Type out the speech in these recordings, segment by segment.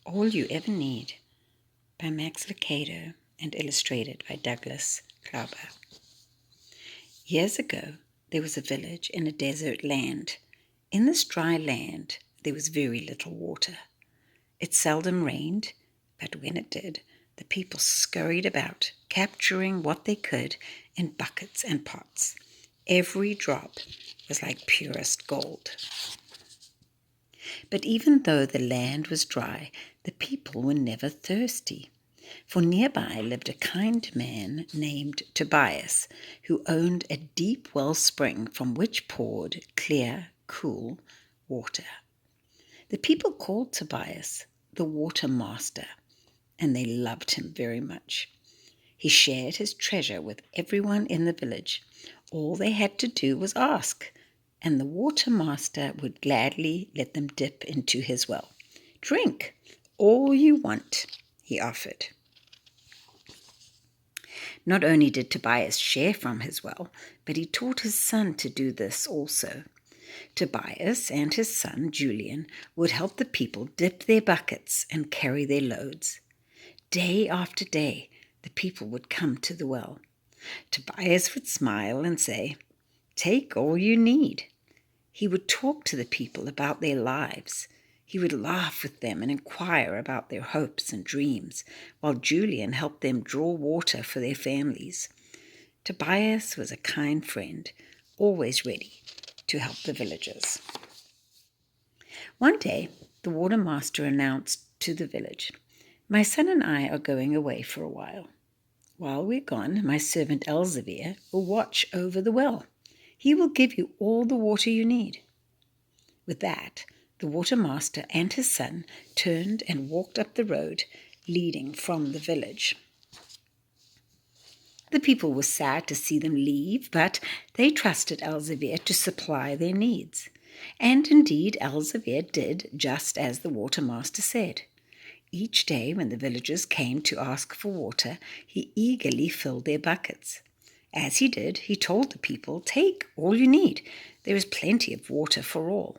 All You Ever Need by Max Lucado and illustrated by Douglas Klauber. Years ago, there was a village in a desert land. In this dry land, there was very little water. It seldom rained, but when it did, the people scurried about, capturing what they could in buckets and pots. Every drop was like purest gold. But even though the land was dry, the people were never thirsty. For nearby lived a kind man named Tobias, who owned a deep wellspring from which poured clear, cool water. The people called Tobias the Water Master, and they loved him very much. He shared his treasure with everyone in the village. All they had to do was ask, and the Water Master would gladly let them dip into his well. "Drink all you want," he offered. Not only did Tobias share from his well, but he taught his son to do this also. Tobias and his son, Julian, would help the people dip their buckets and carry their loads. Day after day, the people would come to the well. Tobias would smile and say, "Take all you need." He would talk to the people about their lives. He would laugh with them and inquire about their hopes and dreams, while Julian helped them draw water for their families. Tobias was a kind friend, always ready to help the villagers. One day, the water master announced to the village, "My son and I are going away for a while. While we're gone, my servant Elzevir will watch over the well. He will give you all the water you need." With that, the water master and his son turned and walked up the road leading from the village. The people were sad to see them leave, but they trusted Elzevir to supply their needs. And indeed, Elzevir did just as the water master said. Each day when the villagers came to ask for water, he eagerly filled their buckets. As he did, he told the people, "Take all you need. There is plenty of water for all."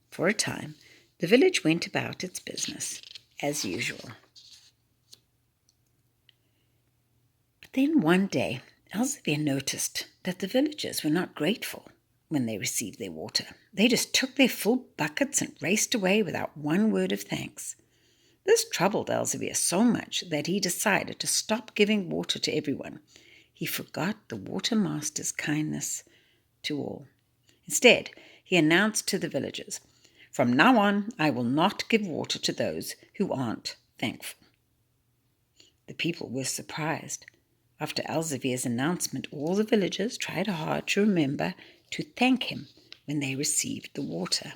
For a time, the village went about its business as usual. But then one day, Elzevir noticed that the villagers were not grateful when they received their water. They just took their full buckets and raced away without one word of thanks. This troubled Elzevir so much that he decided to stop giving water to everyone. He forgot the water master's kindness to all. Instead, he announced to the villagers, "From now on, I will not give water to those who aren't thankful." The people were surprised. After Elzevir's announcement, all the villagers tried hard to remember to thank him when they received the water.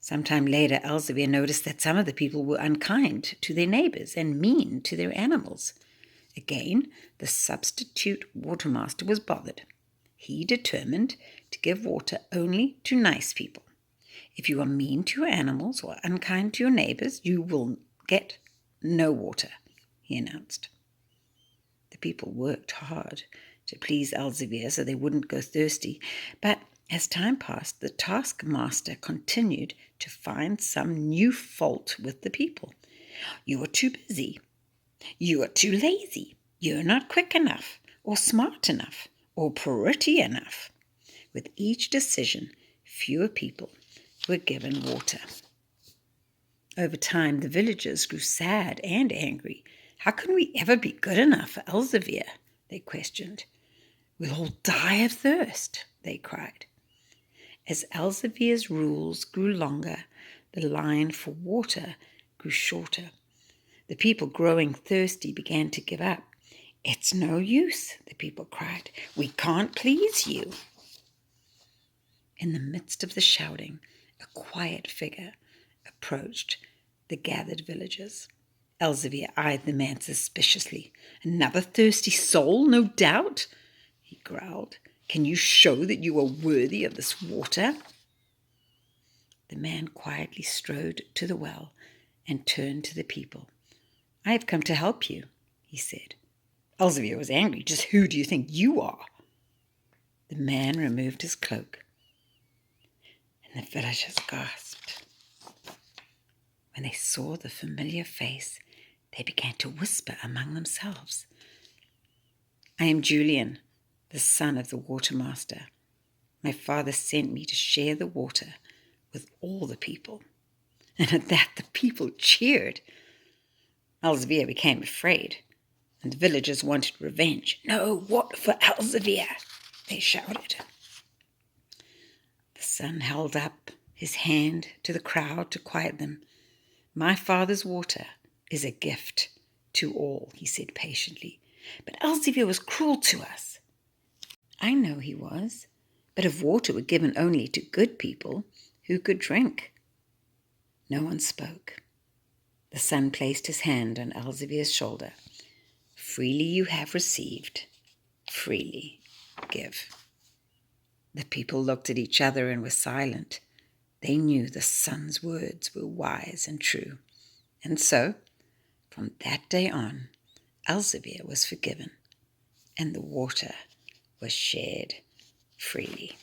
Sometime later, Elzevir noticed that some of the people were unkind to their neighbors and mean to their animals. Again, the substitute watermaster was bothered. He determined to give water only to nice people. "If you are mean to your animals or unkind to your neighbors, you will get no water," he announced. The people worked hard to please Elzevir so they wouldn't go thirsty, but as time passed, the taskmaster continued to find some new fault with the people. "You are too busy. You are too lazy. You're not quick enough, or smart enough, or pretty enough." With each decision, fewer people were given water. Over time, the villagers grew sad and angry. "How can we ever be good enough for Elzevir?" they questioned. "We'll all die of thirst," they cried. As Elzevir's rules grew longer, the line for water grew shorter. The people growing thirsty began to give up. "It's no use," the people cried. "We can't please you." In the midst of the shouting, a quiet figure approached the gathered villagers. Elzevir eyed the man suspiciously. "Another thirsty soul, no doubt," he growled. "Can you show that you are worthy of this water?" The man quietly strode to the well and turned to the people. "I have come to help you," he said. Elzevir was angry. "Just who do you think you are?" The man removed his cloak, and the villagers gasped. When they saw the familiar face, they began to whisper among themselves. I am Julian, the son of the watermaster. My father sent me to share the water with all the people. And at that the people cheered. Elzevir became afraid, and the villagers wanted revenge. No water for Elzevir, they shouted. The son held up his hand to the crowd to quiet them. My father's water is a gift to all, he said patiently. But Elzevir was cruel to us. I know he was, but if water were given only to good people, who could drink? No one spoke. The son placed his hand on Elzevir's shoulder. Freely you have received, freely give. The people looked at each other and were silent. They knew the son's words were wise and true. And so, from that day on, Elzevir was forgiven, and the water was shared freely.